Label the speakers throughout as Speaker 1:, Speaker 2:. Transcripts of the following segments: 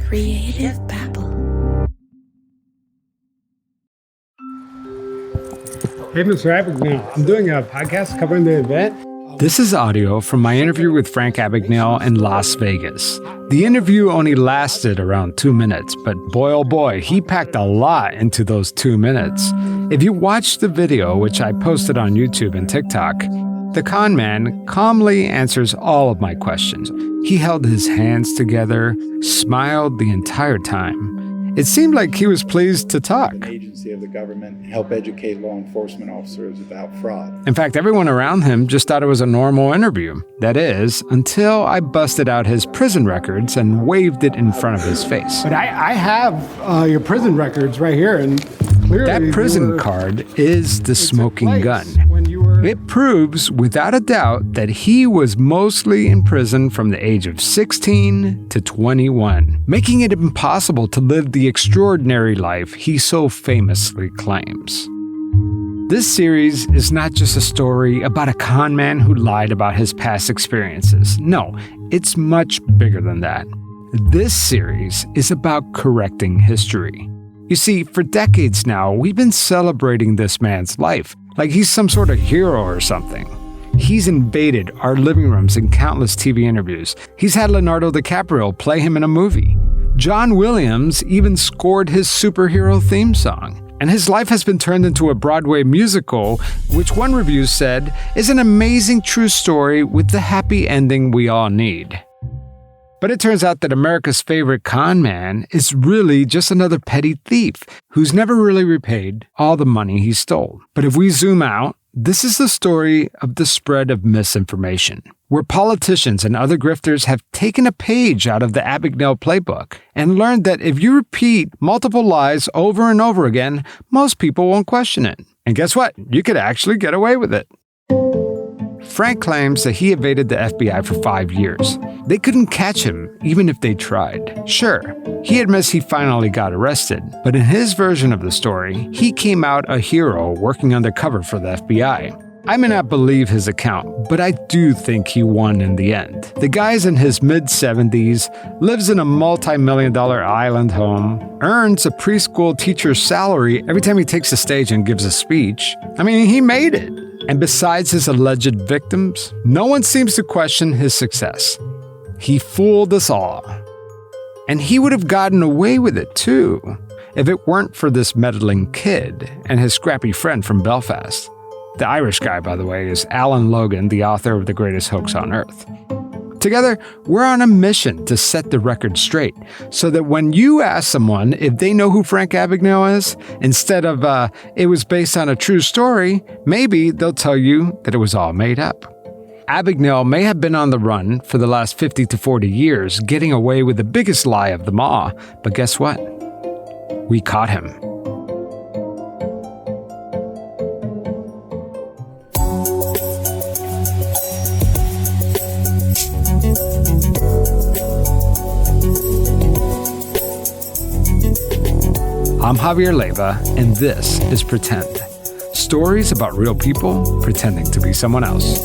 Speaker 1: Creative Babble.
Speaker 2: Hey, Mr. Abagnale, I'm doing a podcast covering the event.
Speaker 3: This is audio from my interview with Frank Abagnale in Las Vegas. The interview only lasted around 2 minutes, but boy oh boy, he packed a lot into those 2 minutes. If you watch the video, which I posted on YouTube and TikTok, the con man calmly answers all of my questions. He held his hands together, smiled the entire time. It seemed like he was pleased to talk.
Speaker 4: An agency of the government help educate law enforcement officers about fraud.
Speaker 3: In fact, everyone around him just thought it was a normal interview. That is, until I busted out his prison records and waved it in front of his face.
Speaker 2: But I have your prison records right here, and clearly
Speaker 3: That prison card is the smoking gun. It proves, without a doubt, that he was mostly in prison from the age of 16 to 21, making it impossible to live the extraordinary life he so famously claims. This series is not just a story about a con man who lied about his past experiences. No, it's much bigger than that. This series is about correcting history. You see, for decades now, we've been celebrating this man's life, like he's some sort of hero or something. He's invaded our living rooms in countless TV interviews. He's had Leonardo DiCaprio play him in a movie. John Williams even scored his superhero theme song. And his life has been turned into a Broadway musical, which one review said is an amazing true story with the happy ending we all need. But it turns out that America's favorite con man is really just another petty thief who's never really repaid all the money he stole. But if we zoom out, this is the story of the spread of misinformation, where politicians and other grifters have taken a page out of the Abagnale playbook and learned that if you repeat multiple lies over and over again, most people won't question it. And guess what? You could actually get away with it. Frank claims that he evaded the FBI for 5 years. They couldn't catch him, even if they tried. Sure, he admits he finally got arrested, but in his version of the story, he came out a hero working undercover for the FBI. I may not believe his account, but I do think he won in the end. The guy's in his mid-70s, lives in a multi-million-dollar island home, earns a preschool teacher's salary every time he takes the stage and gives a speech. I mean, he made it. And besides his alleged victims, no one seems to question his success. He fooled us all. And he would have gotten away with it too, if it weren't for this meddling kid and his scrappy friend from Belfast. The Irish guy, by the way, is Alan Logan, the author of The Greatest Hoax on Earth. Together, we're on a mission to set the record straight so that when you ask someone if they know who Frank Abagnale is, instead of, it was based on a true story, maybe they'll tell you that it was all made up. Abagnale may have been on the run for the last 50 to 40 years, getting away with the biggest lie of them all, but guess what? We caught him. I'm Javier Leiva, and this is Pretend. Stories about real people pretending to be someone else.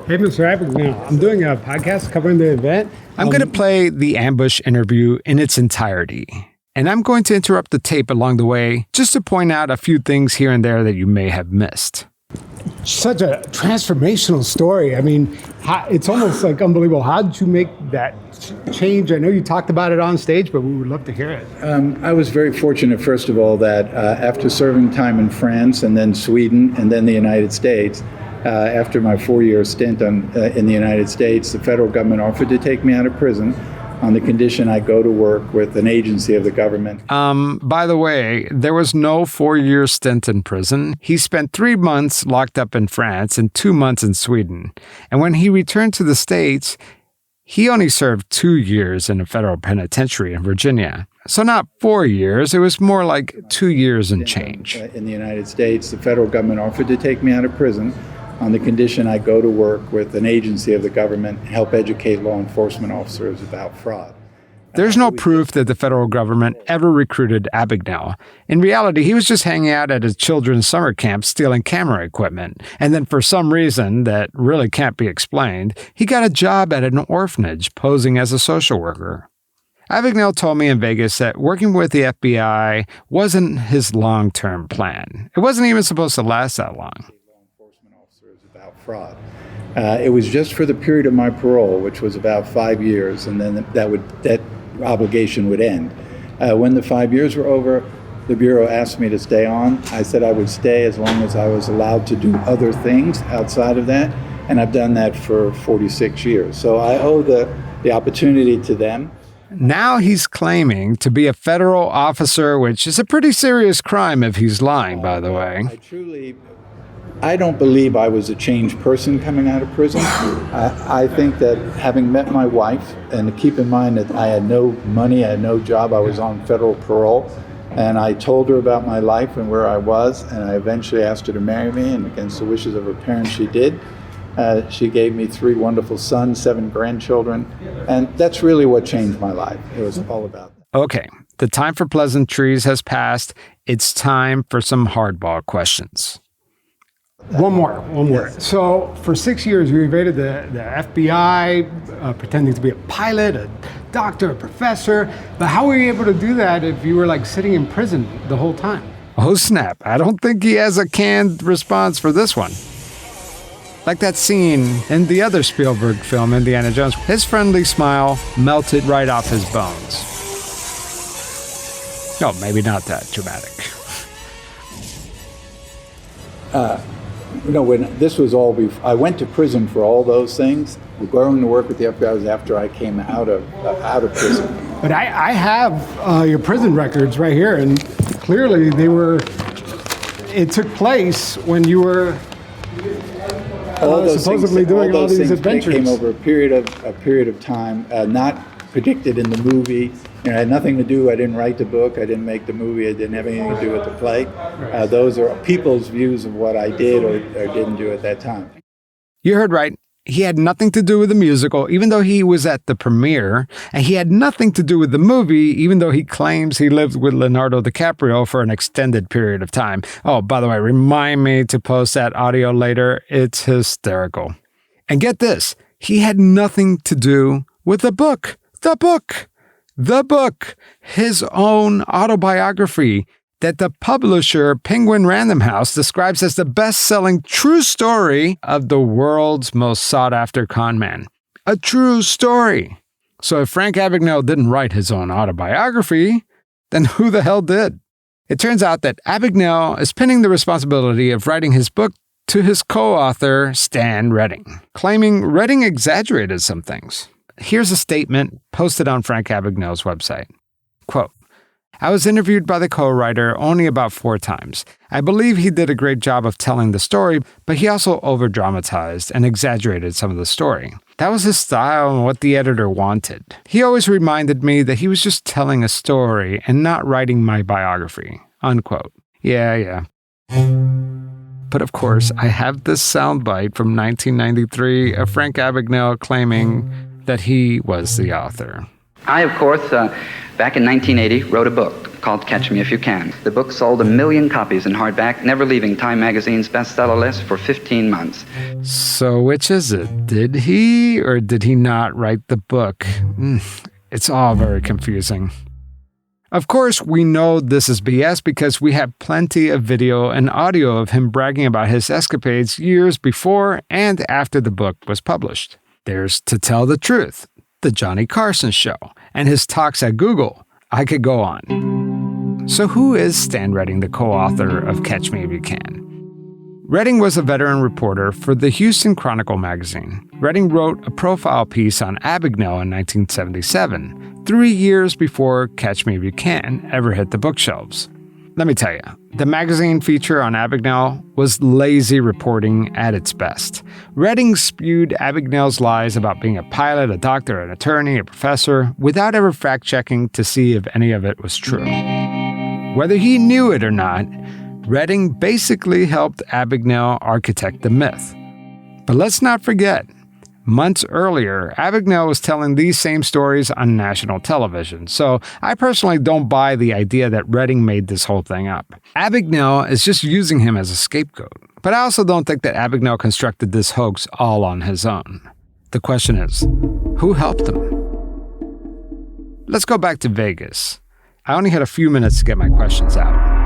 Speaker 2: Hey, Mr. Abagnale, I'm doing a podcast covering the event.
Speaker 3: I'm going to play the ambush interview in its entirety. And I'm going to interrupt the tape along the way just to point out a few things here and there that you may have missed.
Speaker 2: Such a transformational story. I mean, it's almost like unbelievable. How did you make that change? I know you talked about it on stage, but we would love to hear it.
Speaker 4: I was very fortunate, first of all, that after serving time in France and then Sweden and then the United States, after my 4-year stint in the United States, the federal government offered to take me out of prison on the condition I go to work with an agency of the government.
Speaker 3: By the way, there was no 4-year stint in prison. He spent 3 months locked up in France and 2 months in Sweden. And when he returned to the States, he only served 2 years in a federal penitentiary in Virginia. So not 4 years, it was more like 2 years and change.
Speaker 4: In the United States, the federal government offered to take me out of prison on the condition I go to work with an agency of the government and help educate law enforcement officers about fraud.
Speaker 3: There's no proof that the federal government ever recruited Abagnale. In reality, he was just hanging out at a children's summer camp stealing camera equipment. And then for some reason that really can't be explained, he got a job at an orphanage posing as a social worker. Abagnale told me in Vegas that working with the FBI wasn't his long-term plan. It wasn't even supposed to last that long.
Speaker 4: Fraud. It was just for the period of my parole, which was about 5 years, and then that obligation would end. When the 5 years were over, the Bureau asked me to stay on. I said I would stay as long as I was allowed to do other things outside of that, and I've done that for 46 years. So I owe the opportunity to them.
Speaker 3: Now he's claiming to be a federal officer, which is a pretty serious crime if he's lying, by the way.
Speaker 4: I don't believe I was a changed person coming out of prison. I think that having met my wife, and keep in mind that I had no money, I had no job, I was on federal parole, and I told her about my life and where I was, and I eventually asked her to marry me, and against the wishes of her parents, she did. She gave me 3 wonderful sons, 7 grandchildren, and that's really what changed my life. It was all about that.
Speaker 3: Okay, the time for pleasantries has passed. It's time for some hardball questions.
Speaker 2: One more. Yes. So for 6 years, you evaded the FBI, pretending to be a pilot, a doctor, a professor. But how were you able to do that if you were like sitting in prison the whole time?
Speaker 3: Oh, snap. I don't think he has a canned response for this one. Like that scene in the other Spielberg film, Indiana Jones. His friendly smile melted right off his bones. No, maybe not that dramatic.
Speaker 4: When this was all, I went to prison for all those things. Going to work with the FBI was after I came out of prison.
Speaker 2: But I have your prison records right here, and clearly it took place when you were supposedly doing all these adventures.
Speaker 4: Came over a period of time, not predicted in the movie. It had nothing to do. I didn't write the book. I didn't make the movie. It didn't have anything to do with the play. Those are people's views of what I did or didn't do at that time.
Speaker 3: You heard right. He had nothing to do with the musical, even though he was at the premiere. And he had nothing to do with the movie, even though he claims he lived with Leonardo DiCaprio for an extended period of time. Oh, by the way, remind me to post that audio later. It's hysterical. And get this. He had nothing to do with the book. The book, his own autobiography that the publisher Penguin Random House describes as the best-selling true story of the world's most sought-after con man. A true story. So if Frank Abagnale didn't write his own autobiography, then who the hell did? It turns out that Abagnale is pinning the responsibility of writing his book to his co-author, Stan Redding, claiming Redding exaggerated some things. Here's a statement posted on Frank Abagnale's website. Quote, I was interviewed by the co-writer only about 4 times. I believe he did a great job of telling the story, but he also over-dramatized and exaggerated some of the story. That was his style and what the editor wanted. He always reminded me that he was just telling a story and not writing my biography. Unquote. Yeah. But of course, I have this soundbite from 1993 of Frank Abagnale claiming that he was the author.
Speaker 1: I, of course, back in 1980, wrote a book called Catch Me If You Can. The book sold 1 million copies in hardback, never leaving Time magazine's bestseller list for 15 months.
Speaker 3: So which is it? Did he or did he not write the book? It's all very confusing. Of course, we know this is BS because we have plenty of video and audio of him bragging about his escapades years before and after the book was published. There's To Tell the Truth, The Johnny Carson Show, and his talks at Google. I could go on. So who is Stan Redding, the co-author of Catch Me If You Can? Redding was a veteran reporter for the Houston Chronicle magazine. Redding wrote a profile piece on Abagnale in 1977, 3 years before Catch Me If You Can ever hit the bookshelves. Let me tell you, the magazine feature on Abagnale was lazy reporting at its best. Redding spewed Abagnale's lies about being a pilot, a doctor, an attorney, a professor, without ever fact-checking to see if any of it was true. Whether he knew it or not, Redding basically helped Abagnale architect the myth. But let's not forget, months earlier, Abagnale was telling these same stories on national television, so I personally don't buy the idea that Redding made this whole thing up. Abagnale is just using him as a scapegoat, but I also don't think that Abagnale constructed this hoax all on his own. The question is, who helped him? Let's go back to Vegas. I only had a few minutes to get my questions out.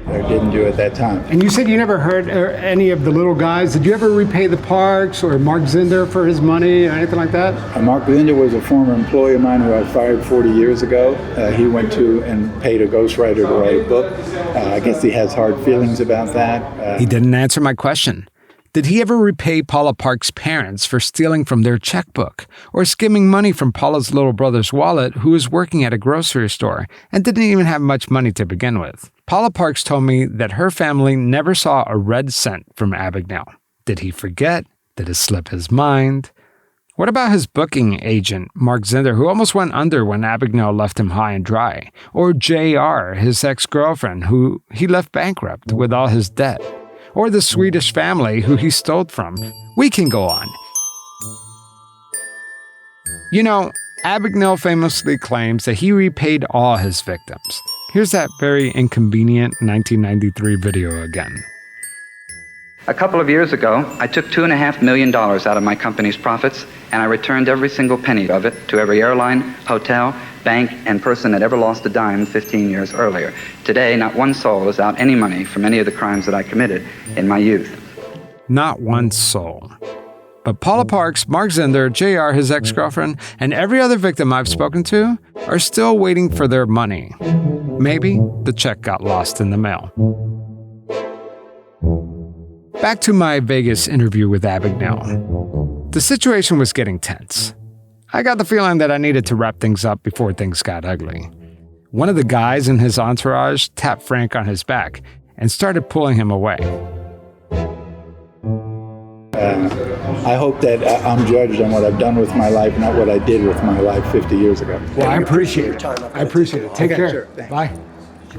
Speaker 4: I didn't do at that time.
Speaker 2: And you said you never heard any of the little guys. Did you ever repay the Parks or Mark Zinder for his money or anything like that?
Speaker 4: Mark Zinder was a former employee of mine who I fired 40 years ago. He went to and paid a ghostwriter to write a book. I guess he has hard feelings about that.
Speaker 3: He didn't answer my question. Did he ever repay Paula Parks' parents for stealing from their checkbook or skimming money from Paula's little brother's wallet, who was working at a grocery store and didn't even have much money to begin with? Paula Parks told me that her family never saw a red cent from Abagnale. Did he forget? Did it slip his mind? What about his booking agent, Mark Zinder, who almost went under when Abagnale left him high and dry? Or JR, his ex-girlfriend, who he left bankrupt with all his debt? Or the Swedish family who he stole from? We can go on. You know, Abagnale famously claims that he repaid all his victims. Here's that very inconvenient 1993 video again.
Speaker 1: A couple of years ago, I took $2.5 million out of my company's profits, and I returned every single penny of it to every airline, hotel, bank, and person that ever lost a dime 15 years earlier. Today, not one soul is out any money from any of the crimes that I committed in my youth.
Speaker 3: Not one soul. But Paula Parks, Mark Zinder, JR, his ex-girlfriend, and every other victim I've spoken to are still waiting for their money. Maybe the check got lost in the mail. Back to my Vegas interview with Abagnale. The situation was getting tense. I got the feeling that I needed to wrap things up before things got ugly. One of the guys in his entourage tapped Frank on his back and started pulling him away.
Speaker 4: I hope that I'm judged on what I've done with my life, not what I did with my life 50 years ago.
Speaker 2: Well, I appreciate it. I appreciate it. Take care.
Speaker 4: Sure.
Speaker 2: Bye.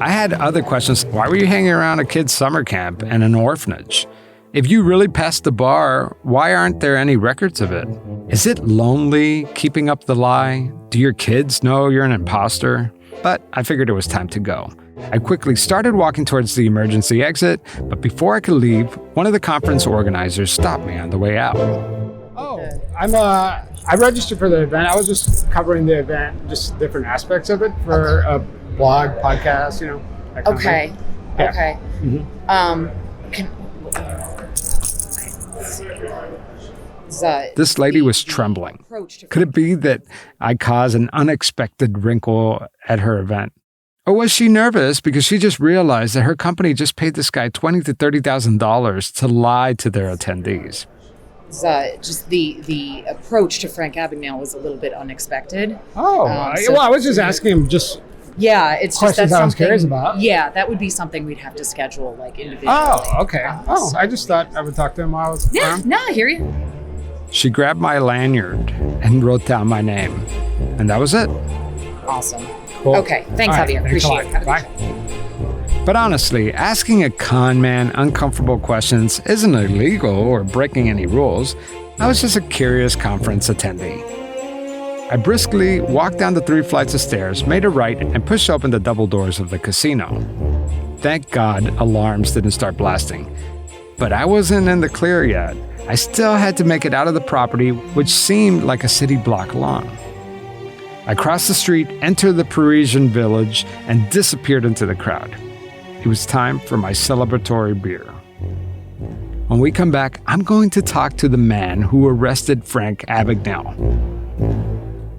Speaker 3: I had other questions. Why were you hanging around a kid's summer camp and an orphanage? If you really passed the bar, why aren't there any records of it? Is it lonely keeping up the lie? Do your kids know you're an imposter? But I figured it was time to go. I quickly started walking towards the emergency exit, but before I could leave, one of the conference organizers stopped me on the way out.
Speaker 2: Oh, I registered for the event. I was just covering the event, just different aspects of it for a blog, podcast, you know. That kind of thing. Yeah.
Speaker 5: Okay.
Speaker 2: Mm-hmm.
Speaker 3: This lady was trembling. Could it be that I caused an unexpected wrinkle at her event? Or was she nervous because she just realized that her company just paid this guy $20,000 to $30,000 to lie to their attendees?
Speaker 5: Just the approach to Frank Abagnale was a little bit unexpected.
Speaker 2: Oh, well, I was just asking him just
Speaker 5: yeah, it's just
Speaker 2: questions
Speaker 5: that's
Speaker 2: I was
Speaker 5: something.
Speaker 2: curious about.
Speaker 5: Yeah, that would be something we'd have to schedule like individually.
Speaker 2: Oh, okay. I just thought I would talk to him while I was
Speaker 5: Yeah,
Speaker 2: around.
Speaker 5: no, I hear you.
Speaker 3: She grabbed my lanyard and wrote down my name. And that was it.
Speaker 5: Awesome.
Speaker 2: Cool.
Speaker 5: Okay, thanks,
Speaker 2: All right,
Speaker 5: Javier.
Speaker 2: thanks a
Speaker 5: Appreciate
Speaker 2: lot.
Speaker 5: it. Have a good
Speaker 2: Bye.
Speaker 3: But honestly, asking a con man uncomfortable questions isn't illegal or breaking any rules. I was just a curious conference attendee. I briskly walked down the 3 flights of stairs, made a right, and pushed open the double doors of the casino. Thank God alarms didn't start blasting. But I wasn't in the clear yet. I still had to make it out of the property, which seemed like a city block long. I crossed the street, entered the Parisian village, and disappeared into the crowd. It was time for my celebratory beer. When we come back, I'm going to talk to the man who arrested Frank Abagnale.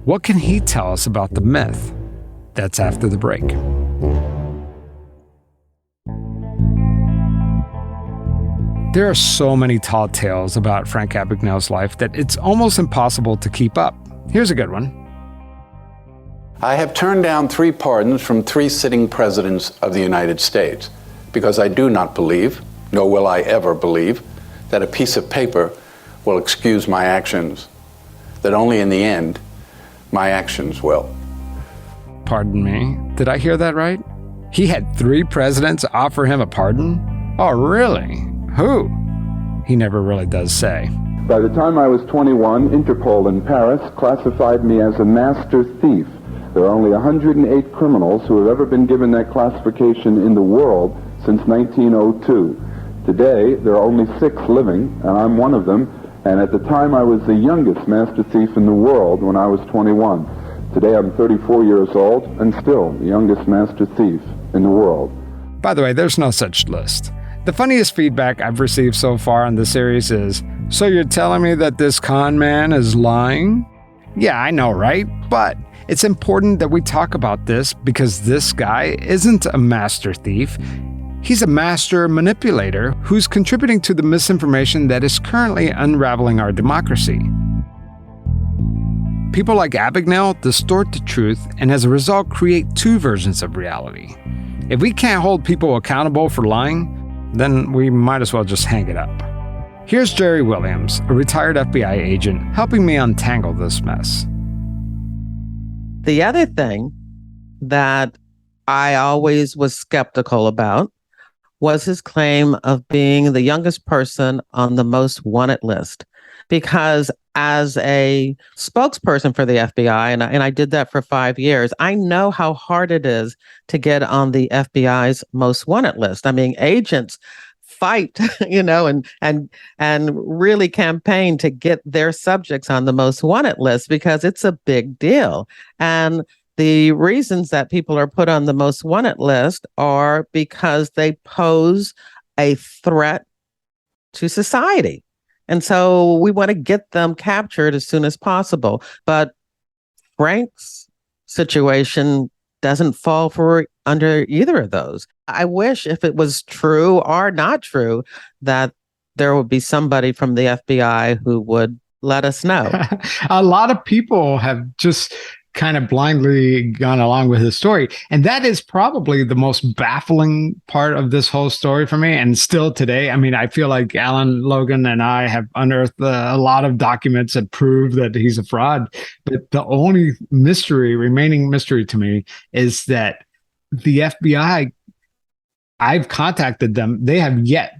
Speaker 3: What can he tell us about the myth? That's after the break. There are so many tall tales about Frank Abagnale's life that it's almost impossible to keep up. Here's a good one.
Speaker 6: I have turned down 3 pardons from 3 sitting presidents of the United States because I do not believe, nor will I ever believe, that a piece of paper will excuse my actions, that only in the end, my actions will.
Speaker 3: Pardon me, did I hear that right? He had 3 presidents offer him a pardon? Oh, really? Who? He never really does say.
Speaker 7: By the time I was 21, Interpol in Paris classified me as a master thief. There are only 108 criminals who have ever been given that classification in the world since 1902. Today, there are only 6 living, and I'm one of them, and at the time I was the youngest master thief in the world when I was 21. Today I'm 34 years old and still the youngest master thief in the world.
Speaker 3: By the way, there's no such list. The funniest feedback I've received so far on the series is, so you're telling me that this con man is lying? Yeah, I know, right? But it's important that we talk about this because this guy isn't a master thief. He's a master manipulator who's contributing to the misinformation that is currently unraveling our democracy. People like Abagnale distort the truth and as a result create 2 versions of reality. If we can't hold people accountable for lying, then we might as well just hang it up. Here's Jerry Williams, a retired FBI agent, helping me untangle this mess.
Speaker 8: The other thing that I always was skeptical about was his claim of being the youngest person on the most wanted list. Because as a spokesperson for the FBI, and I did that for 5 years, I know how hard it is to get on the FBI's most wanted list. I mean, agents fight, and really campaign to get their subjects on the most wanted list because it's a big deal. And the reasons that people are put on the most wanted list are because they pose a threat to society. And so we want to get them captured as soon as possible. But Frank's situation doesn't fall under either of those. I wish, if it was true or not true, that there would be somebody from the FBI who would let us know.
Speaker 2: A lot of people have just kind of blindly gone along with his story. And that is probably the most baffling part of this whole story for me. And still today, I mean, I feel like Alan Logan and I have unearthed a lot of documents that prove that he's a fraud. But the only remaining mystery to me is that the FBI, I've contacted them. They have yet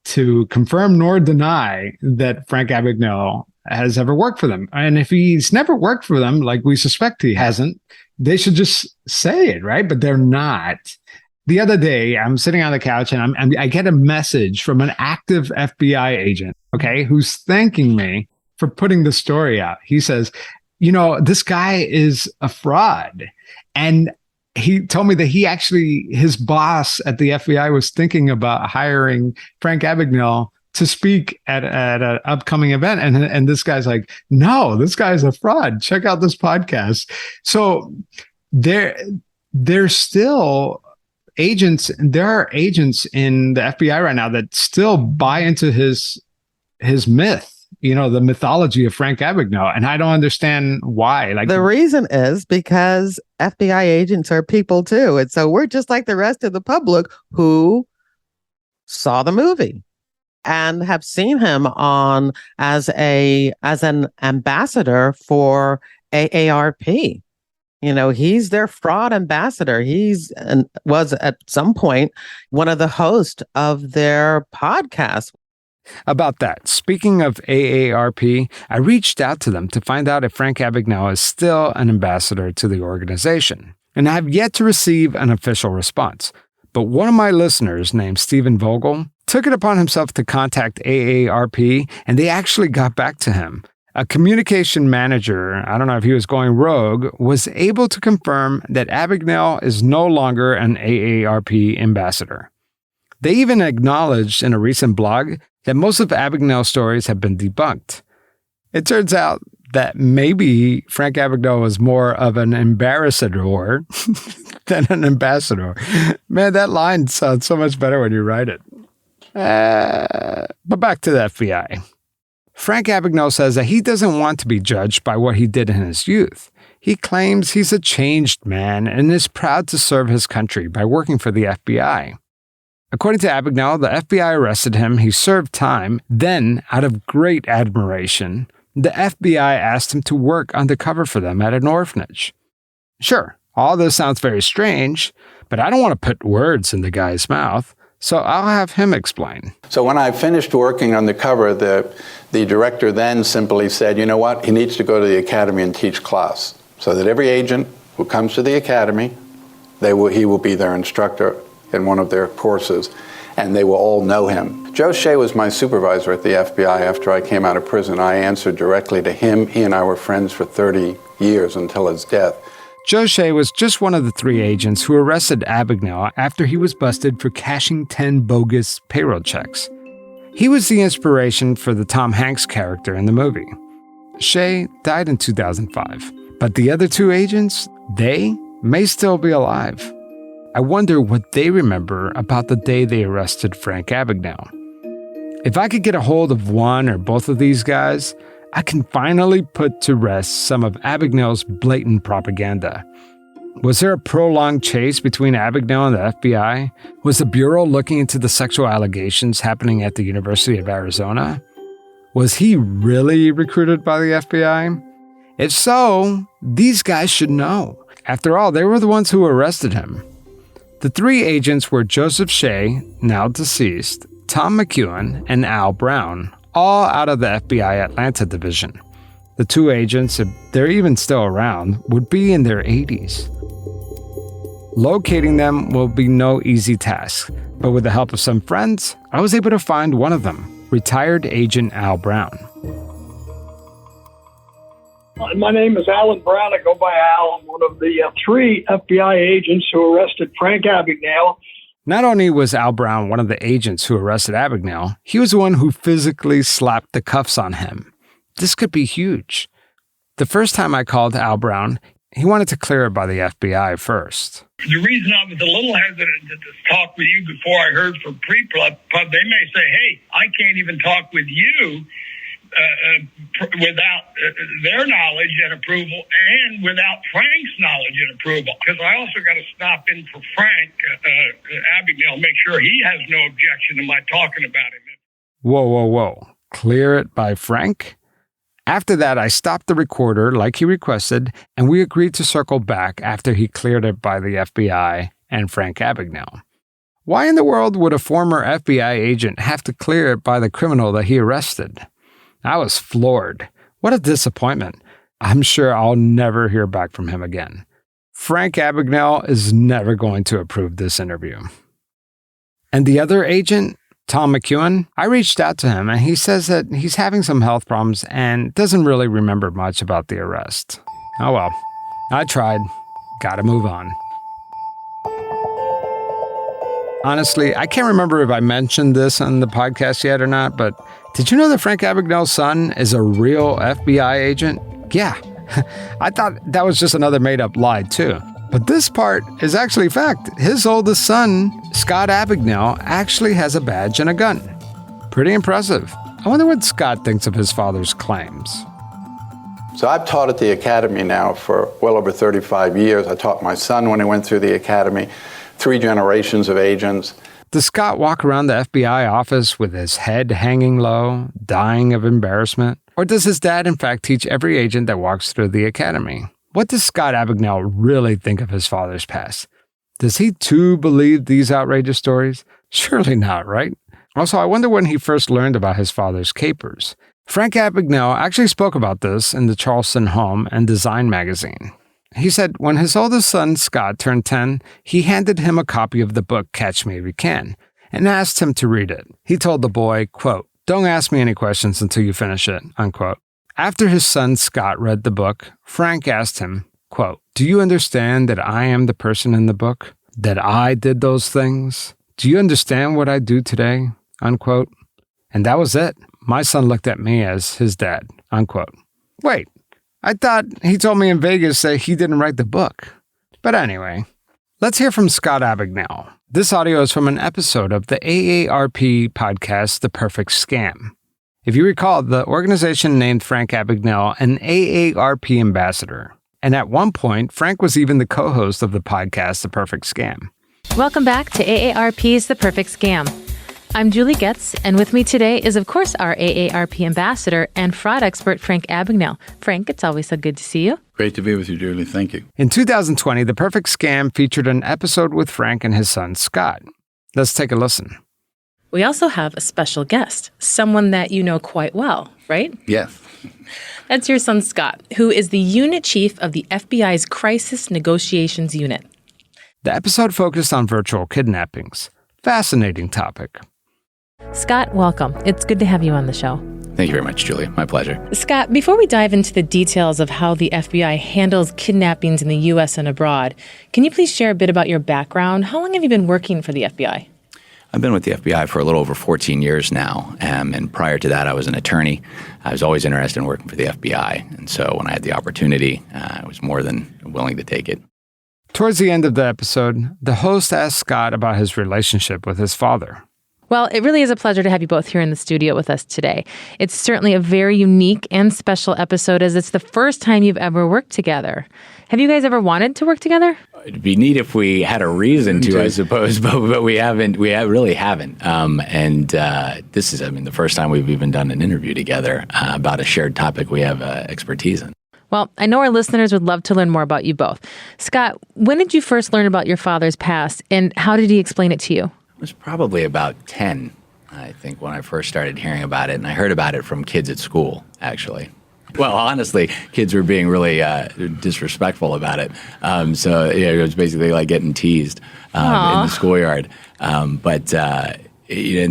Speaker 2: to confirm nor deny that Frank Abagnale has ever worked for them. And if he's never worked for them, like we suspect he hasn't, they should just say it, right? But they're not. The other day, I'm sitting on the couch and I get a message from an active FBI agent, okay, who's thanking me for putting the story out. He says, this guy is a fraud. And he told me that his boss at the FBI was thinking about hiring Frank Abagnale to speak at an upcoming event. And this guy's like, no, this guy's a fraud. Check out this podcast. So there's still agents. There are agents in the FBI right now that still buy into his myth, the mythology of Frank Abagnale. And I don't understand why. Like, the
Speaker 8: reason is because FBI agents are people too. And so we're just like the rest of the public who saw the movie and have seen him on as an ambassador for AARP. He's their fraud ambassador. Was at some point one of the hosts of their podcast.
Speaker 3: About that, speaking of AARP, I reached out to them to find out if Frank Abagnale is still an ambassador to the organization, and I have yet to receive an official response. But one of my listeners, named Stephen Vogel, took it upon himself to contact AARP, and they actually got back to him. A communication manager, I don't know if he was going rogue, was able to confirm that Abagnale is no longer an AARP ambassador. They even acknowledged in a recent blog that most of Abagnale's stories have been debunked. It turns out that maybe Frank Abagnale was more of an embarrassador than an ambassador. Man, that line sounds so much better when you write it. But back to the FBI. Frank Abagnale says that he doesn't want to be judged by what he did in his youth. He claims he's a changed man and is proud to serve his country by working for the FBI. According to Abagnale, the FBI arrested him, he served time, then, out of great admiration, the FBI asked him to work undercover for them at an orphanage. Sure, all this sounds very strange, but I don't want to put words in the guy's mouth, so I'll have him explain.
Speaker 6: So when I finished working undercover, the director then simply said, you know what, he needs to go to the academy and teach class, so that every agent who comes to the academy, he will be their instructor in one of their courses, and they will all know him. Joe Shea was my supervisor at the FBI after I came out of prison. I answered directly to him. He and I were friends for 30 years until his death.
Speaker 3: Joe Shea was just one of the 3 agents who arrested Abagnale after he was busted for cashing 10 bogus payroll checks. He was the inspiration for the Tom Hanks character in the movie. Shea died in 2005, but the other 2 agents, they may still be alive. I wonder what they remember about the day they arrested Frank Abagnale. If I could get a hold of one or both of these guys, I can finally put to rest some of Abagnale's blatant propaganda. Was there a prolonged chase between Abagnale and the FBI? Was the Bureau looking into the sexual allegations happening at the University of Arizona? Was he really recruited by the FBI? If so, these guys should know. After all, they were the ones who arrested him. The 3 agents were Joseph Shea, now deceased, Tom McEwen, and Al Brown, all out of the FBI Atlanta division. The 2 agents, if they're even still around, would be in their 80s. Locating them will be no easy task, but with the help of some friends, I was able to find one of them, retired agent Al Brown.
Speaker 9: My name is Alan Brown. I go by Al. I'm one of the 3 FBI agents who arrested Frank Abagnale.
Speaker 3: Not only was Al Brown one of the agents who arrested Abagnale, he was the one who physically slapped the cuffs on him. This could be huge. The first time I called Al Brown, he wanted to clear it by the FBI first.
Speaker 10: The reason I was a little hesitant to talk with you before I heard from pre-pub, they may say, hey, I can't even talk with you without their knowledge and approval, and without Frank's knowledge and approval. Because I also got to stop in for Frank Abagnale, make sure he has no objection to my talking about him.
Speaker 3: Whoa. Clear it by Frank? After that, I stopped the recorder like he requested, and we agreed to circle back after he cleared it by the FBI and Frank Abagnale. Why in the world would a former FBI agent have to clear it by the criminal that he arrested? I was floored. What a disappointment. I'm sure I'll never hear back from him again. Frank Abagnale is never going to approve this interview. And the other agent, Tom McEwen, I reached out to him and he says that he's having some health problems and doesn't really remember much about the arrest. Oh well, I tried. Gotta move on. Honestly, I can't remember if I mentioned this on the podcast yet or not, but did you know that Frank Abagnale's son is a real FBI agent? Yeah, I thought that was just another made-up lie too. But this part is actually fact. His oldest son, Scott Abagnale, actually has a badge and a gun. Pretty impressive. I wonder what Scott thinks of his father's claims.
Speaker 6: So I've taught at the academy now for well over 35 years. I taught my son when he went through the academy, 3 generations of agents.
Speaker 3: Does Scott walk around the FBI office with his head hanging low, dying of embarrassment? Or does his dad in fact teach every agent that walks through the academy? What does Scott Abagnale really think of his father's past? Does he too believe these outrageous stories? Surely not, right? Also, I wonder when he first learned about his father's capers. Frank Abagnale actually spoke about this in the Charleston Home and Design magazine. He said when his oldest son, Scott, turned 10, he handed him a copy of the book Catch Me If You Can and asked him to read it. He told the boy, quote, "Don't ask me any questions until you finish it," unquote. After his son, Scott, read the book, Frank asked him, quote, "Do you understand that I am the person in the book? That I did those things? Do you understand what I do today?" Unquote. And that was it. My son looked at me as his dad, unquote. Wait, I thought he told me in Vegas that he didn't write the book. But anyway, Let's hear from Scott Abagnale. This audio is from an episode of the AARP podcast, The Perfect Scam. If you recall, the organization named Frank Abagnale an AARP ambassador. And at one point, Frank was even the co-host of the podcast, The Perfect Scam.
Speaker 11: Welcome back to AARP's The Perfect Scam. I'm Julie Getz, and with me today is, of course, our AARP ambassador and fraud expert, Frank Abagnale. Frank, it's always so good to see you.
Speaker 4: Great to be with you, Julie. Thank you.
Speaker 3: In 2020, The Perfect Scam featured an episode with Frank and his son, Scott. Let's take a listen.
Speaker 11: We also have a special guest, someone that you know quite well, right?
Speaker 4: Yes.
Speaker 11: That's your son, Scott, who is the unit chief of the FBI's Crisis Negotiations Unit.
Speaker 3: The episode focused on virtual kidnappings. Fascinating topic.
Speaker 11: Scott, welcome. It's good to have you on the show.
Speaker 12: Thank you very much, Julie. My pleasure.
Speaker 11: Scott, before we dive into the details of how the FBI handles kidnappings in the U.S. and abroad, can you please share a bit about your background? How long have you been working for the FBI?
Speaker 12: I've been with the FBI for a little over 14 years now, and prior to that, I was an attorney. I was always interested in working for the FBI, and so when I had the opportunity, I was more than willing to take it.
Speaker 3: Towards the end of the episode, the host asked Scott about his relationship with his father.
Speaker 11: Well, it really is a pleasure to have you both here in the studio with us today. It's certainly a very unique and special episode, as it's the first time you've ever worked together. Have you guys ever wanted to work together?
Speaker 12: It'd be neat if we had a reason to, I suppose, but we haven't. We really haven't. This is, the first time we've even done an interview together about a shared topic we have expertise in.
Speaker 11: Well, I know our listeners would love to learn more about you both. Scott, when did you first learn about your father's past, and how did he explain it to you?
Speaker 12: It was probably about 10, I think, when I first started hearing about it. And I heard about it from kids at school, actually. Well, honestly, kids were being really disrespectful about it. It was basically like getting teased in the schoolyard. In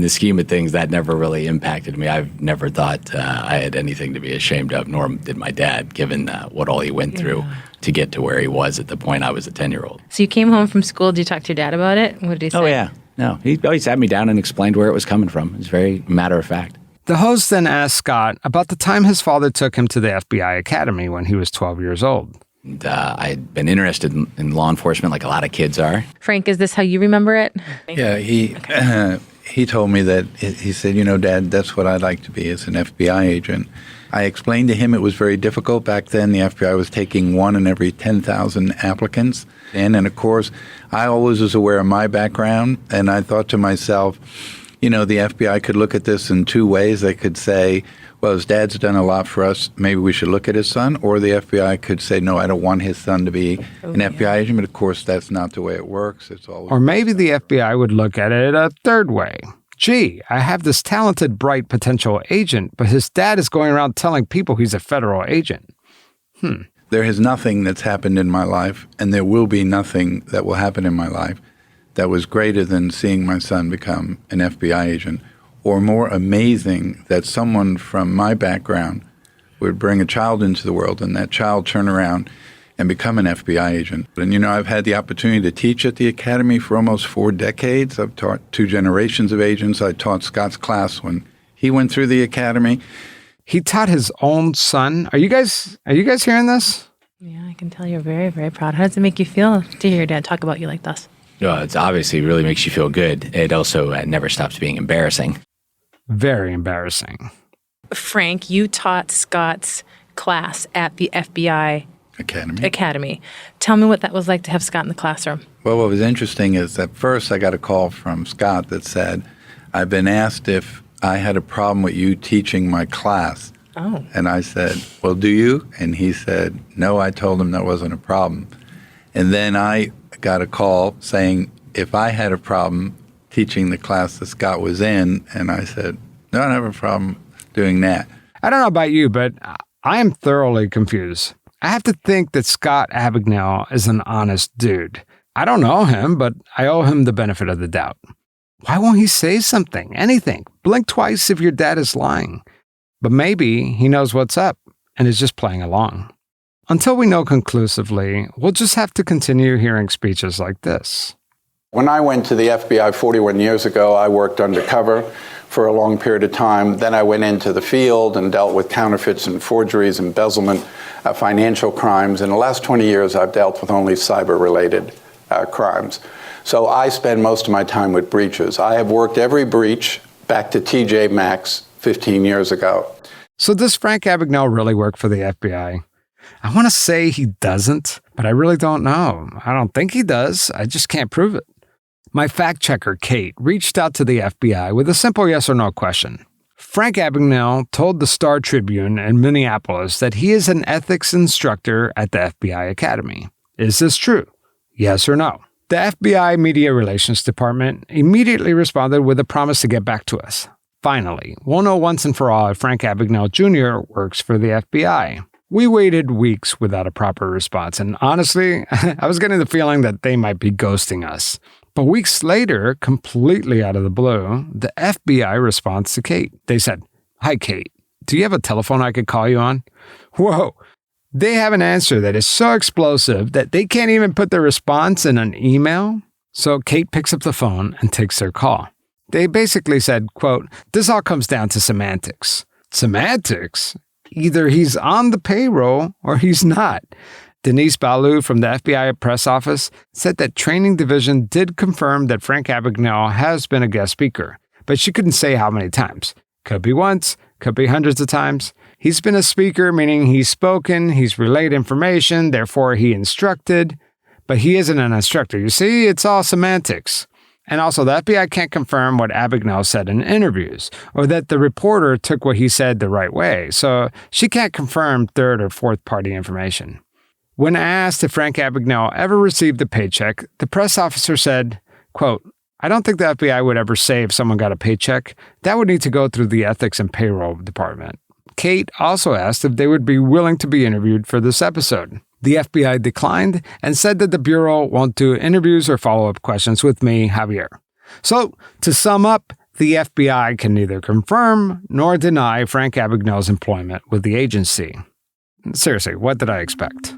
Speaker 12: the scheme of things, that never really impacted me. I've never thought I had anything to be ashamed of, nor did my dad, given what all he went through to get to where he was at the point I was a 10-year-old.
Speaker 11: So you came home from school. Did you talk to your dad about it? What did he say?
Speaker 12: Oh, yeah. No, he always sat me down and explained where it was coming from. It was very matter of fact.
Speaker 3: The host then asked Scott about the time his father took him to the FBI Academy when he was 12 years old.
Speaker 12: And, I had been interested in law enforcement like a lot of kids are.
Speaker 11: Frank, is this how you remember it?
Speaker 4: Yeah, he told me that, he said, Dad, that's what I'd like to be, as an FBI agent. I explained to him it was very difficult. Back then, the FBI was taking 1 in every 10,000 applicants. And of course, I always was aware of my background, and I thought to myself, the FBI could look at this in two ways. They could say, well, his dad's done a lot for us, maybe we should look at his son. Or the FBI could say, no, I don't want his son to be an FBI agent. But of course, that's not the way it works. It's always.
Speaker 3: Or maybe the FBI would look at it a third way. Gee, I have this talented, bright potential agent, but his dad is going around telling people he's a federal agent.
Speaker 4: There is nothing that's happened in my life, and there will be nothing that will happen in my life that was greater than seeing my son become an FBI agent, or more amazing that someone from my background would bring a child into the world and that child turn around and become an FBI agent. And, I've had the opportunity to teach at the Academy for almost 4 decades. I've taught 2 generations of agents. I taught Scott's class when he went through the Academy.
Speaker 3: He taught his own son. Are you guys hearing this?
Speaker 11: Yeah, I can tell you're very, very proud. How does it make you feel to hear your dad talk about you like this?
Speaker 12: It's obviously really makes you feel good. It also never stops being embarrassing.
Speaker 3: Very embarrassing.
Speaker 11: Frank, you taught Scott's class at the FBI Academy. Tell me what that was like to have Scott in the classroom.
Speaker 4: Well, what was interesting is at first I got a call from Scott that said, I've been asked if I had a problem with you teaching my class.
Speaker 11: Oh.
Speaker 4: And I said, well, do you? And he said, no, I told him that wasn't a problem. And then I got a call saying if I had a problem teaching the class that Scott was in, and I said, no, I don't have a problem doing that.
Speaker 3: I don't know about you, but I am thoroughly confused. I have to think that Scott Abagnale is an honest dude. I don't know him, but I owe him the benefit of the doubt. Why won't he say something, anything? Blink twice if your dad is lying. But maybe he knows what's up and is just playing along. Until we know conclusively, we'll just have to continue hearing speeches like this.
Speaker 6: When I went to the FBI 41 years ago, I worked undercover for a long period of time. Then I went into the field and dealt with counterfeits and forgeries, embezzlement, financial crimes. In the last 20 years, I've dealt with only cyber-related crimes. So I spend most of my time with breaches. I have worked every breach back to TJ Maxx 15 years ago.
Speaker 3: So does Frank Abagnale really work for the FBI? I want to say he doesn't, but I really don't know. I don't think he does. I just can't prove it. My fact checker, Kate, reached out to the FBI with a simple yes or no question. Frank Abagnale told the Star Tribune in Minneapolis that he is an ethics instructor at the FBI Academy. Is this true? Yes or no? The FBI Media Relations Department immediately responded with a promise to get back to us. Finally, we'll know once and for all if Frank Abagnale Jr. works for the FBI. We waited weeks without a proper response, and honestly, I was getting the feeling that they might be ghosting us. But weeks later, completely out of the blue, the FBI responds to Kate. They said, "Hi, Kate. Do you have a telephone I could call you on?" Whoa. They have an answer that is so explosive that they can't even put their response in an email. So Kate picks up the phone and takes their call. They basically said, quote, "This all comes down to semantics." Semantics? Either he's on the payroll or he's not. Denise Ballou from the FBI press office said that training division did confirm that Frank Abagnale has been a guest speaker, but she couldn't say how many times. Could be once, could be hundreds of times. He's been a speaker, meaning he's spoken, he's relayed information, therefore he instructed, but he isn't an instructor. You see, it's all semantics. And also, the FBI can't confirm what Abagnale said in interviews, or that the reporter took what he said the right way, so she can't confirm third or fourth party information. When asked if Frank Abagnale ever received a paycheck, the press officer said, quote, "I don't think the FBI would ever say if someone got a paycheck. That would need to go through the ethics and payroll department." Kate also asked if they would be willing to be interviewed for this episode. The FBI declined and said that the Bureau won't do interviews or follow-up questions with me, Javier. So, to sum up, the FBI can neither confirm nor deny Frank Abagnale's employment with the agency. Seriously, what did I expect?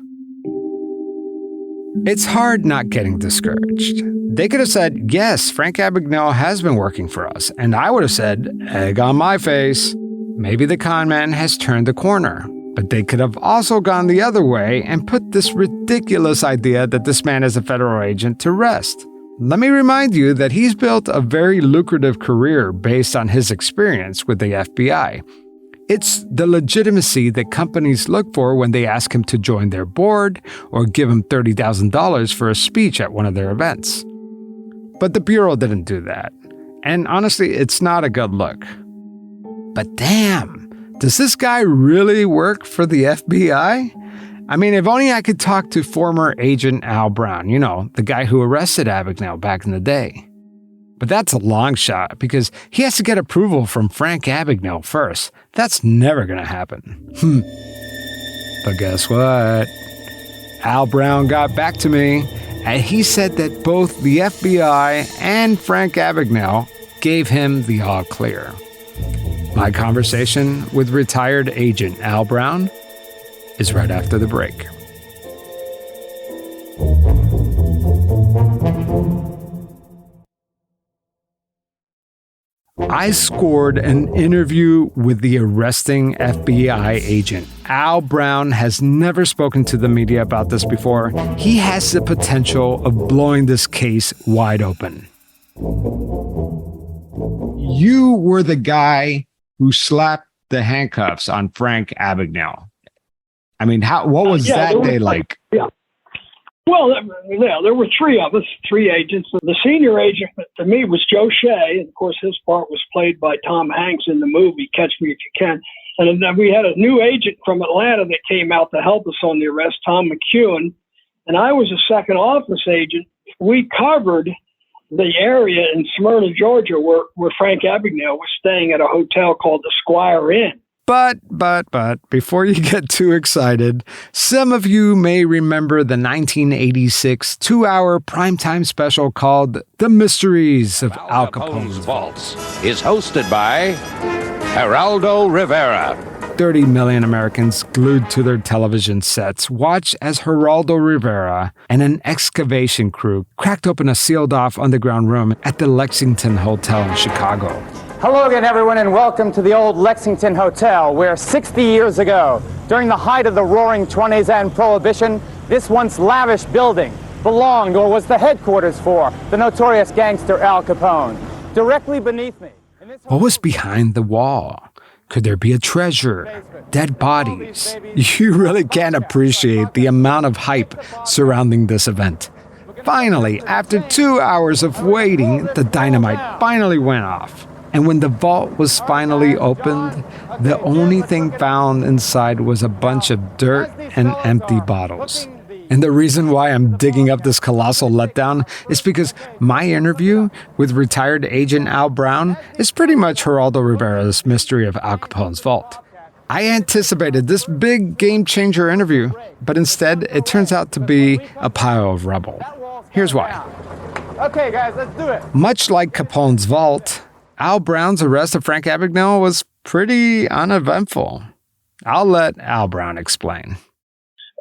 Speaker 3: It's hard not getting discouraged. They could have said, yes, Frank Abagnale has been working for us, and I would have said, egg on my face. Maybe the con man has turned the corner. But they could have also gone the other way and put this ridiculous idea that this man is a federal agent to rest. Let me remind you that he's built a very lucrative career based on his experience with the FBI. It's the legitimacy that companies look for when they ask him to join their board or give him $30,000 for a speech at one of their events. But the Bureau didn't do that. And honestly, it's not a good look. But damn! Does this guy really work for the FBI? I mean, if only I could talk to former agent Al Brown, you know, the guy who arrested Abagnale back in the day. But that's a long shot because he has to get approval from Frank Abagnale first. That's never going to happen. But guess what? Al Brown got back to me, and he said that both the FBI and Frank Abagnale gave him the all clear. My conversation with retired agent Al Brown is right after the break. I scored an interview with the arresting FBI agent. Al Brown has never spoken to the media about this before. He has the potential of blowing this case wide open. You were the guy who slapped the handcuffs on Frank Abagnale. I mean, what was that day like?
Speaker 9: Yeah. Well, there were three of us, three agents. The senior agent to me was Joe Shea. And of course, his part was played by Tom Hanks in the movie Catch Me If You Can. And then we had a new agent from Atlanta that came out to help us on the arrest, Tom McEwen. And I was a second office agent. We covered the area in Smyrna, Georgia, where Frank Abagnale was staying at a hotel called the Squire Inn.
Speaker 3: But, before you get too excited, some of you may remember the 1986 two-hour primetime special called The Mysteries of Al Capone's
Speaker 13: Vaults is hosted by Geraldo Rivera.
Speaker 3: 30 million Americans glued to their television sets watched as Geraldo Rivera and an excavation crew cracked open a sealed-off underground room at the Lexington Hotel in Chicago.
Speaker 14: Hello again, everyone, and welcome to the old Lexington Hotel, where 60 years ago, during the height of the Roaring '20s and Prohibition, this once lavish building belonged or was the headquarters for the notorious gangster Al Capone. Directly beneath me.
Speaker 3: What was behind the wall? Could there be a treasure? Dead bodies? You really can't appreciate the amount of hype surrounding this event. Finally, after 2 hours of waiting, the dynamite finally went off. And when the vault was finally opened, the only thing found inside was a bunch of dirt and empty bottles. And the reason why I'm digging up this colossal letdown is because my interview with retired agent Al Brown is pretty much Geraldo Rivera's Mystery of Al Capone's Vault. I anticipated this big game-changer interview, but instead it turns out to be a pile of rubble. Here's why.
Speaker 14: Okay, guys, let's do it.
Speaker 3: Much like Capone's vault, Al Brown's arrest of Frank Abagnale was pretty uneventful. I'll let Al Brown explain.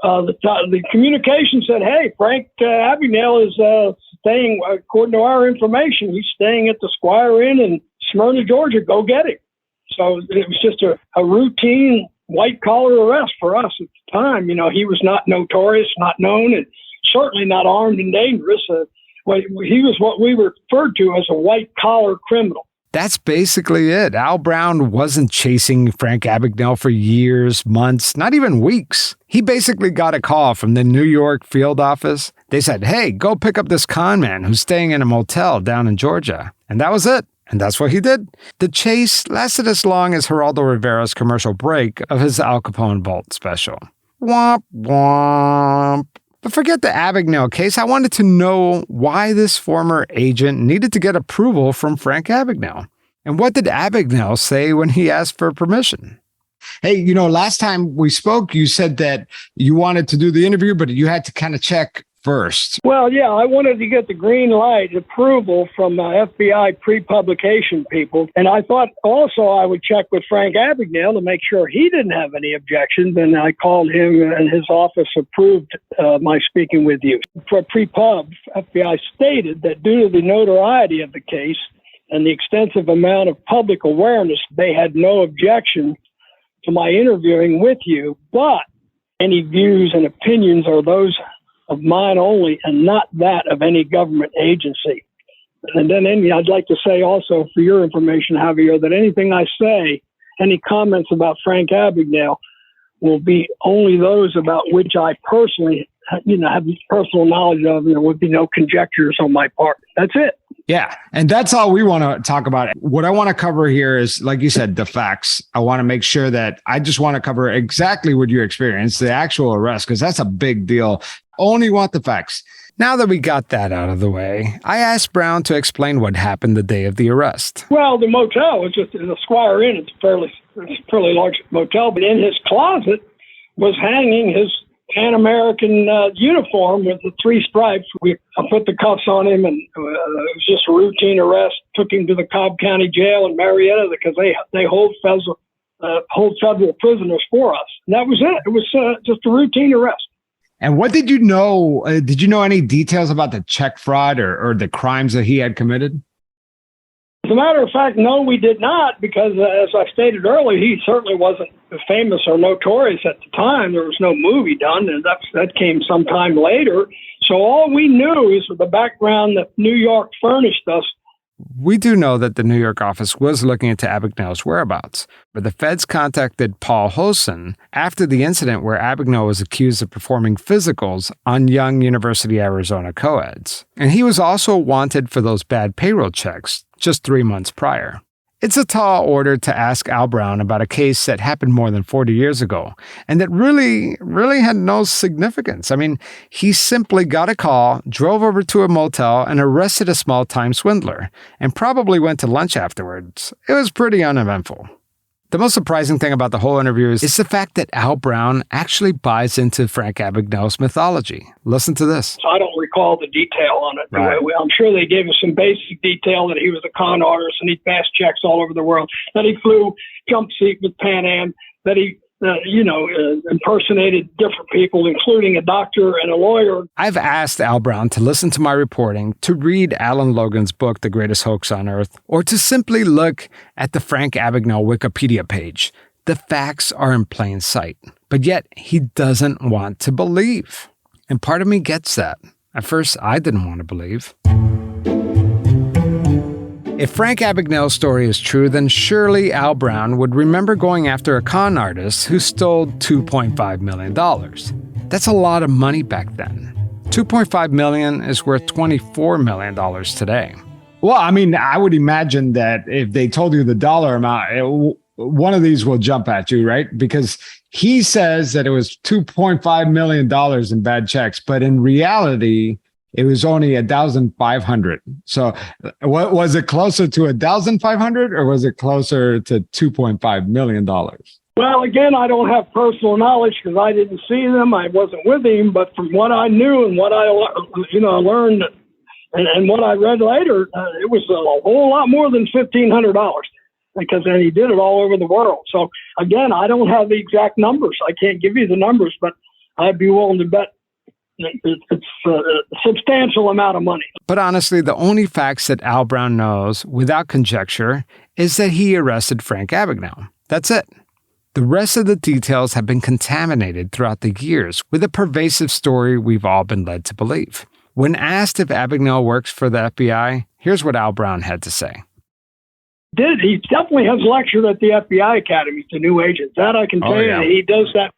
Speaker 9: The communication said, hey, Frank Abagnale is staying, according to our information, he's staying at the Squire Inn in Smyrna, Georgia. Go get him. So it was just a routine white-collar arrest for us at the time. You know, he was not notorious, not known, and certainly not armed and dangerous. He was what we referred to as a white-collar criminal.
Speaker 3: That's basically it. Al Brown wasn't chasing Frank Abagnale for years, months, not even weeks. He basically got a call from the New York field office. They said, hey, go pick up this con man who's staying in a motel down in Georgia. And that was it. And that's what he did. The chase lasted as long as Geraldo Rivera's commercial break of his Al Capone Vault special. Womp, womp. But forget the Abagnale case. I wanted to know why this former agent needed to get approval from Frank Abagnale. And what did Abagnale say when he asked for permission?
Speaker 2: Hey, you know, last time we spoke, you said that you wanted to do the interview, but you had to kind of check first.
Speaker 9: Well, yeah, I wanted to get the green light approval from FBI pre-publication people. And I thought also I would check with Frank Abagnale to make sure he didn't have any objections. And I called him and his office approved my speaking with you. For pre-pub, FBI stated that due to the notoriety of the case and the extensive amount of public awareness, they had no objection to my interviewing with you. But any views and opinions are those of mine only and not that of any government agency. And then I'd like to say also for your information, Javier, that anything I say, any comments about Frank Abagnale will be only those about which I personally, have personal knowledge of, and there would be no conjectures on my part. That's it.
Speaker 2: Yeah. And that's all we want to talk about. What I want to cover here is, like you said, the facts. I want to make sure that I just want to cover exactly what you experienced, the actual arrest, because that's a big deal. Only want the facts.
Speaker 3: Now that we got that out of the way, I asked Brown to explain what happened the day of the arrest.
Speaker 9: Well, the motel was just a Squire Inn. It's a fairly large motel, but in his closet was hanging his Pan American uniform with the three stripes. I put the cuffs on him, and it was just a routine arrest. Took him to the Cobb County Jail in Marietta because they hold federal prisoners for us. And that was it. It was just a routine arrest.
Speaker 2: And what did you know? Did you know any details about the check fraud or the crimes that he had committed?
Speaker 9: As a matter of fact, no, we did not, because as I stated earlier, he certainly wasn't famous or notorious at the time. There was no movie done, and that came sometime later. So all we knew is the background that New York furnished us.
Speaker 3: We do know that the New York office was looking into Abagnale's whereabouts, but the feds contacted Paul Hosen after the incident where Abagnale was accused of performing physicals on young University of Arizona co-eds. And he was also wanted for those bad payroll checks just 3 months prior. It's a tall order to ask Al Brown about a case that happened more than 40 years ago and that really had no significance. I mean, he simply got a call, drove over to a motel, and arrested a small-time swindler, and probably went to lunch afterwards. It was pretty uneventful. The most surprising thing about the whole interview is the fact that Al Brown actually buys into Frank Abagnale's mythology. Listen to this.
Speaker 9: I don't recall the detail on it.
Speaker 3: Right.
Speaker 9: I'm sure they gave us some basic detail that he was a con artist and he passed checks all over the world, that he flew jump seat with Pan Am, that he impersonated different people, including a doctor and a lawyer.
Speaker 3: I've asked Al Brown to listen to my reporting, to read Alan Logan's book, The Greatest Hoax on Earth, or to simply look at the Frank Abagnale Wikipedia page. The facts are in plain sight, but yet he doesn't want to believe. And part of me gets that. At first, I didn't want to believe. If Frank Abagnale's story is true, then surely Al Brown would remember going after a con artist who stole $2.5 million. That's a lot of money back then. $2.5 million is worth $24 million today.
Speaker 2: Well, I mean, I would imagine that if they told you the dollar amount, one of these will jump at you, right? Because he says that it was $2.5 million in bad checks, but in reality, it was only 1,500. So what was it, closer to 1,500 or was it closer to $2.5 million?
Speaker 9: Well, again, I don't have personal knowledge because I didn't see them. I wasn't with him. But from what I knew and what I learned and what I read later, it was a whole lot more than $1,500 and he did it all over the world. So, again, I don't have the exact numbers. I can't give you the numbers, but I'd be willing to bet it's a substantial amount of money.
Speaker 3: But honestly, the only facts that Al Brown knows without conjecture is that he arrested Frank Abagnale. That's it. The rest of the details have been contaminated throughout the years with a pervasive story we've all been led to believe. When asked if Abagnale works for the FBI, here's what Al Brown had to say.
Speaker 9: He definitely has lectured at the FBI Academy to new agents. That I can tell you.
Speaker 3: Yeah.
Speaker 9: He does that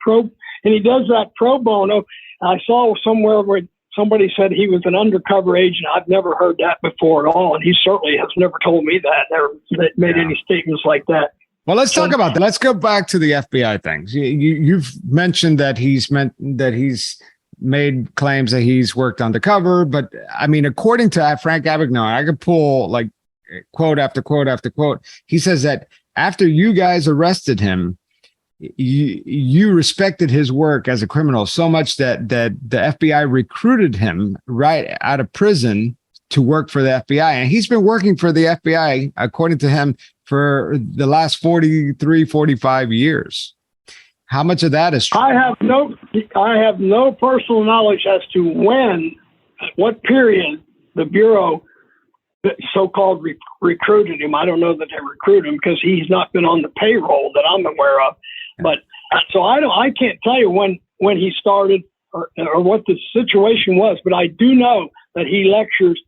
Speaker 9: pro bono. I saw somewhere where somebody said he was an undercover agent. I've never heard that before at all, and he certainly has never told me that. Never made any statements like that.
Speaker 2: Well, let's talk about that. Let's go back to the FBI things. You've mentioned that he's made claims that he's worked undercover, but I mean, according to Frank Abagnale, I could pull like quote after quote after quote. He says that after you guys arrested him, you respected his work as a criminal so much that the FBI recruited him right out of prison to work for the FBI. And he's been working for the FBI, according to him, for the last 43, 45 years. How much of that is true?
Speaker 9: I have no personal knowledge as to what period the Bureau so-called recruited him. I don't know that they recruited him because he's not been on the payroll that I'm aware of. But so I can't tell you when he started or what the situation was, but I do know that he lectures,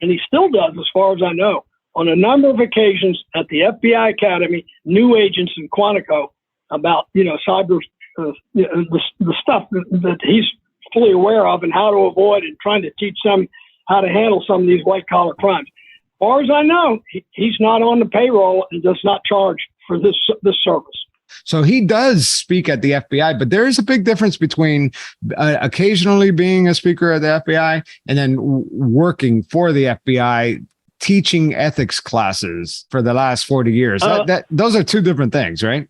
Speaker 9: and he still does as far as I know, on a number of occasions at the FBI Academy, new agents in Quantico about, cyber, the stuff that he's fully aware of and how to avoid and trying to teach them how to handle some of these white collar crimes. As far as I know, he's not on the payroll and does not charge for this service.
Speaker 2: So he does speak at the FBI, but there is a big difference between occasionally being a speaker at the FBI and then working for the FBI, teaching ethics classes for the last 40 years. Those are two different things, right?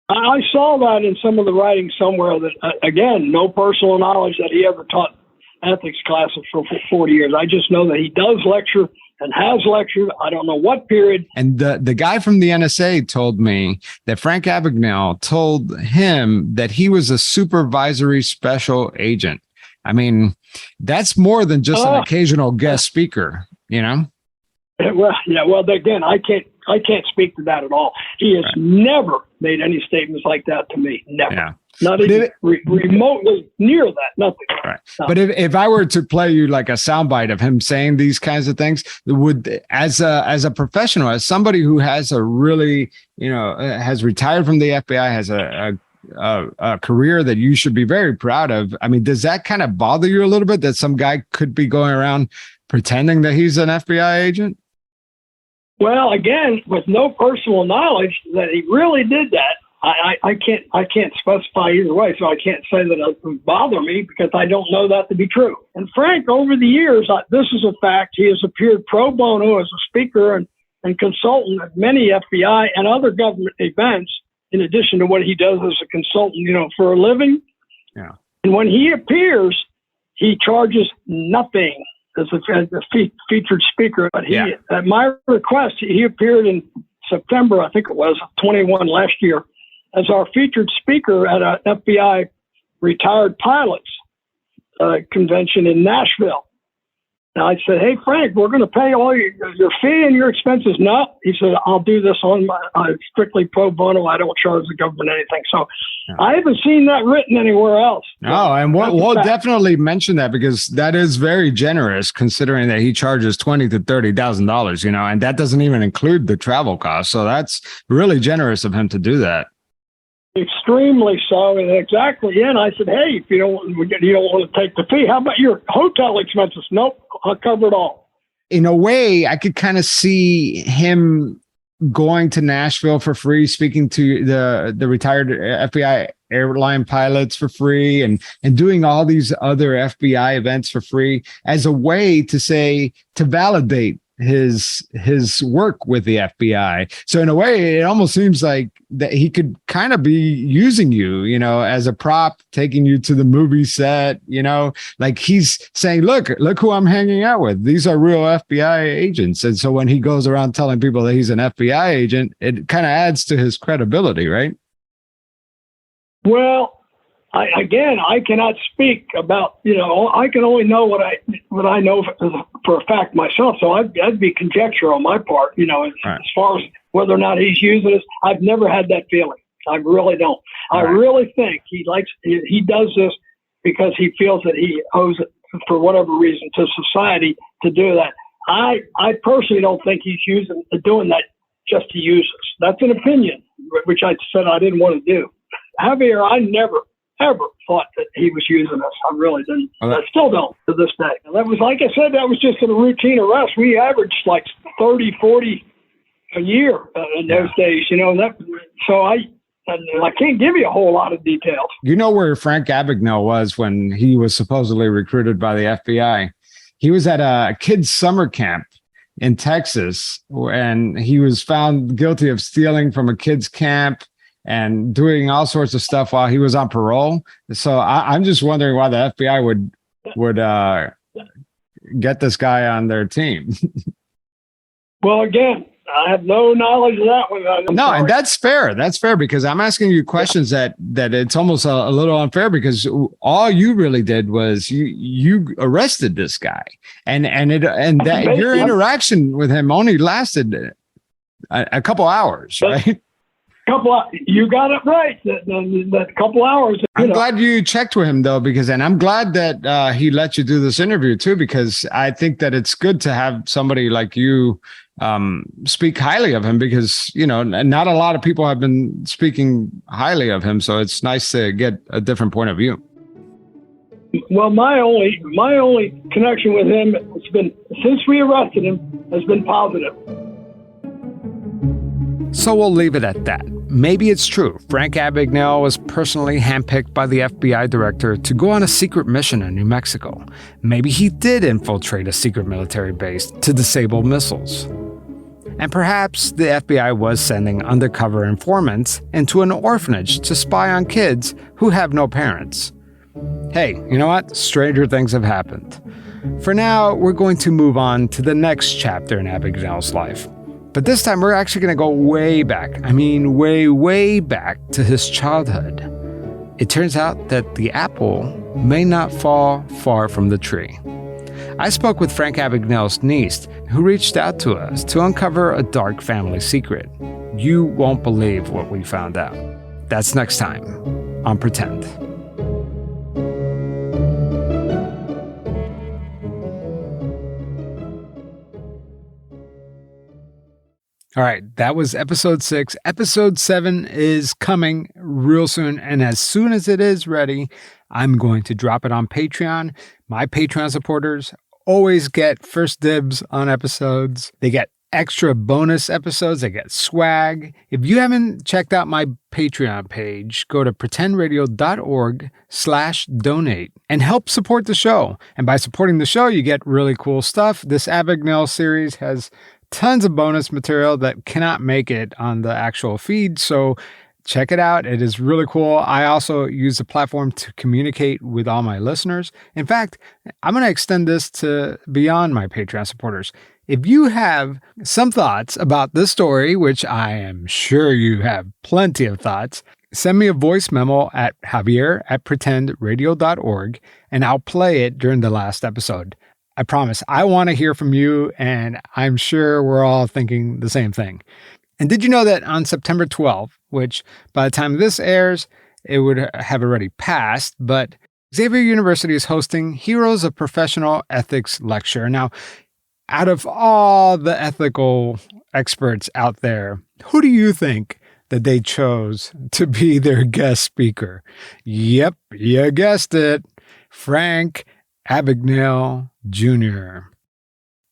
Speaker 9: I saw that in some of the writing somewhere that, again, no personal knowledge that he ever taught ethics classes for 40 years. I just know that he does lecture and has lectured. I don't know what period.
Speaker 2: And the guy from the NSA told me that Frank Abagnale told him that he was a supervisory special agent. I mean, that's more than just an occasional guest speaker,
Speaker 9: Well, yeah. Well, again, I can't speak to that at all. He has never made any statements like that to me. Never. Yeah. Not even remotely near that. Nothing.
Speaker 2: Right. No. But if I were to play you like a soundbite of him saying these kinds of things, as a professional, as somebody who has a really, has retired from the FBI, has a career that you should be very proud of. I mean, does that kind of bother you a little bit that some guy could be going around pretending that he's an FBI agent?
Speaker 9: Well, again, with no personal knowledge that he really did that, I can't specify either way, so I can't say that it would bother me because I don't know that to be true. And Frank, over the years, this is a fact, he has appeared pro bono as a speaker and consultant at many FBI and other government events, in addition to what he does as a consultant, for a living.
Speaker 2: Yeah.
Speaker 9: And when he appears, he charges nothing as a featured speaker. But at my request, he appeared in September, I think it was, 21 last year, as our featured speaker at a FBI retired pilots convention in Nashville. And I said, hey, Frank, we're going to pay all your fee and your expenses. No, he said, I'll do this on my strictly pro bono. I don't charge the government anything. So I haven't seen that written anywhere else.
Speaker 3: Oh, and we'll definitely mention that because that is very generous considering that he charges $20,000 to $30,000, and that doesn't even include the travel costs. So that's really generous of him to do that.
Speaker 9: Extremely so, and exactly. And I said, hey, if you don't want to take the fee, how about your hotel expenses? Nope, I'll cover it all.
Speaker 3: In a way, I could kind of see him going to Nashville for free, speaking to the retired FBI airline pilots for free, and doing all these other FBI events for free as a way to validate his work with the FBI. So in a way, it almost seems like that he could kind of be using you, as a prop, taking you to the movie set, like he's saying, look who I'm hanging out with. These are real FBI agents. And so when he goes around telling people that he's an FBI agent, it kind of adds to his credibility, right?
Speaker 9: Well, I cannot speak about, I can only know what I know for a fact myself. So I'd be conjecture on my part, as far as whether or not he's using this. I've never had that feeling. I really don't. I really think he does this because he feels that he owes it for whatever reason to society to do that. I personally don't think he's doing that just to use us. That's an opinion, which I said I didn't want to do. Javier, I never ever thought that he was using us. I really didn't. I still don't to this day. And that was, like I said, that was just a routine arrest. We averaged like 30, 40 a year in those days, so I can't give you a whole lot of details.
Speaker 3: You know where Frank Abagnale was when he was supposedly recruited by the FBI? He was at a kids' summer camp in Texas, and he was found guilty of stealing from a kids' camp and doing all sorts of stuff while he was on parole. So I'm just wondering why the FBI would get this guy on their team.
Speaker 9: Well, again, I have no knowledge of that one.
Speaker 3: And that's fair. That's fair because I'm asking you questions that it's almost a little unfair because all you really did was you arrested this guy, and that your interaction with him only lasted a couple hours, right?
Speaker 9: You got it right. That couple hours.
Speaker 3: I'm glad you checked with him though, and I'm glad that he let you do this interview too, because I think that it's good to have somebody like you speak highly of him because, not a lot of people have been speaking highly of him. So it's nice to get a different point of view.
Speaker 9: Well, my only connection with him has been, since we arrested him, has been positive.
Speaker 3: So we'll leave it at that. Maybe it's true. Frank Abagnale was personally handpicked by the FBI director to go on a secret mission in New Mexico. Maybe he did infiltrate a secret military base to disable missiles. And perhaps the FBI was sending undercover informants into an orphanage to spy on kids who have no parents. Hey, you know what? Stranger things have happened. For now, we're going to move on to the next chapter in Abagnale's life. But this time, we're actually going to go way back. I mean, way, way back to his childhood. It turns out that the apple may not fall far from the tree. I spoke with Frank Abagnale's niece, who reached out to us to uncover a dark family secret. You won't believe what we found out. That's next time on Pretend. All right, that was episode 6. Episode 7 is coming real soon. And as soon as it is ready, I'm going to drop it on Patreon. My Patreon supporters always get first dibs on episodes. They get extra bonus episodes. They get swag. If you haven't checked out my Patreon page, go to pretendradio.org/donate and help support the show. And by supporting the show, you get really cool stuff. This Abagnale series has tons of bonus material that cannot make it on the actual feed. So check it out. It is really cool. I also use the platform to communicate with all my listeners. In fact, I'm going to extend this to beyond my Patreon supporters. If you have some thoughts about this story, which I am sure you have plenty of thoughts, send me a voice memo at javier@pretendradio.org and I'll play it during the last episode. I promise, I want to hear from you, and I'm sure we're all thinking the same thing. And did you know that on September 12th, which by the time this airs, it would have already passed, but Xavier University is hosting Heroes of Professional Ethics Lecture. Now, out of all the ethical experts out there, who do you think that they chose to be their guest speaker? Yep, you guessed it. Frank Abagnale Jr.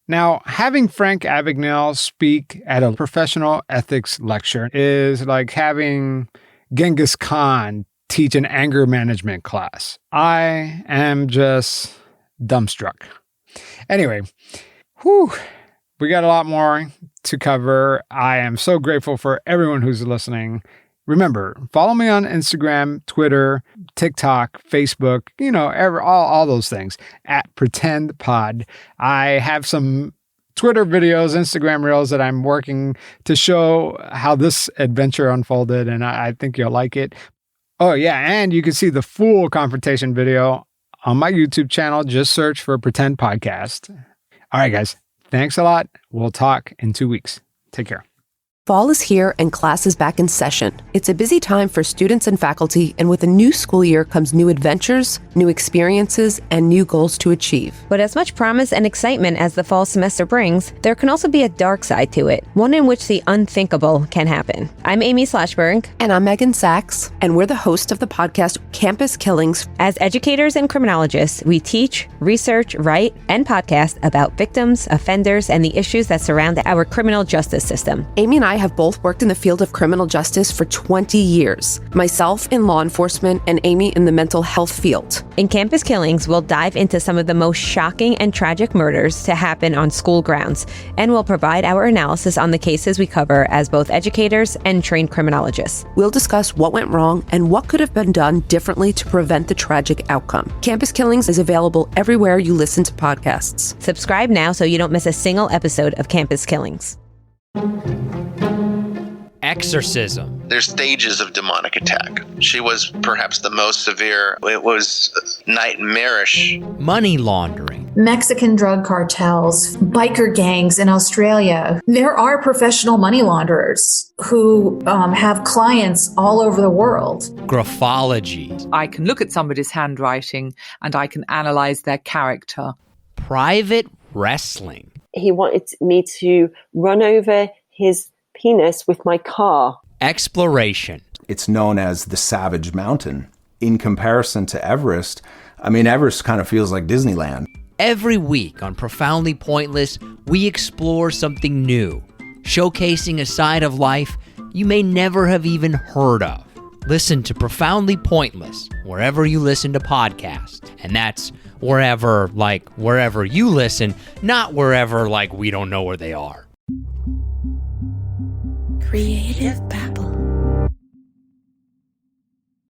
Speaker 3: Now, having Frank Abagnale speak at a professional ethics lecture is like having Genghis Khan teach an anger management class. I am just dumbstruck. Anyway, we got a lot more to cover. I am so grateful for everyone who's listening. Remember, follow me on Instagram, Twitter, TikTok, Facebook, all those things at Pretend Pod. I have some Twitter videos, Instagram reels that I'm working to show how this adventure unfolded, and I think you'll like it. Oh, yeah, and you can see the full confrontation video on my YouTube channel. Just search for Pretend Podcast. All right, guys, thanks a lot. We'll talk in 2 weeks. Take care.
Speaker 15: Fall is here and class is back in session. It's a busy time for students and faculty, and with a new school year comes new adventures, new experiences, and new goals to achieve.
Speaker 16: But as much promise and excitement as the fall semester brings, there can also be a dark side to it, one in which the unthinkable can happen. I'm Amy Slashberg.
Speaker 15: And I'm Megan Sachs, and we're the host of the podcast Campus Killings.
Speaker 16: As educators and criminologists, we teach, research, write, and podcast about victims, offenders, and the issues that surround our criminal justice system.
Speaker 15: Amy and I have both worked in the field of criminal justice for 20 years. Myself in law enforcement and Amy in the mental health field.
Speaker 16: In Campus Killings, we'll dive into some of the most shocking and tragic murders to happen on school grounds, and we'll provide our analysis on the cases we cover as both educators and trained criminologists.
Speaker 15: We'll discuss what went wrong and what could have been done differently to prevent the tragic outcome. Campus Killings is available everywhere you listen to podcasts.
Speaker 16: Subscribe now so you don't miss a single episode of Campus Killings.
Speaker 17: Exorcism.
Speaker 18: There's stages of demonic attack. She was perhaps the most severe. It was nightmarish.
Speaker 17: Money laundering.
Speaker 19: Mexican drug cartels, biker gangs in Australia. There are professional money launderers who have clients all over the world.
Speaker 17: Graphology.
Speaker 20: I can look at somebody's handwriting and I can analyze their character.
Speaker 17: Private wrestling.
Speaker 21: He wanted me to run over his penis with my car.
Speaker 17: Exploration.
Speaker 22: It's known as the Savage Mountain. In comparison to Everest, Everest kind of feels like Disneyland.
Speaker 17: Every week on Profoundly Pointless, we explore something new, showcasing a side of life you may never have even heard of. Listen to Profoundly Pointless wherever you listen to podcasts. And that's wherever you listen, not wherever we don't know where they are.
Speaker 23: Creative Babble.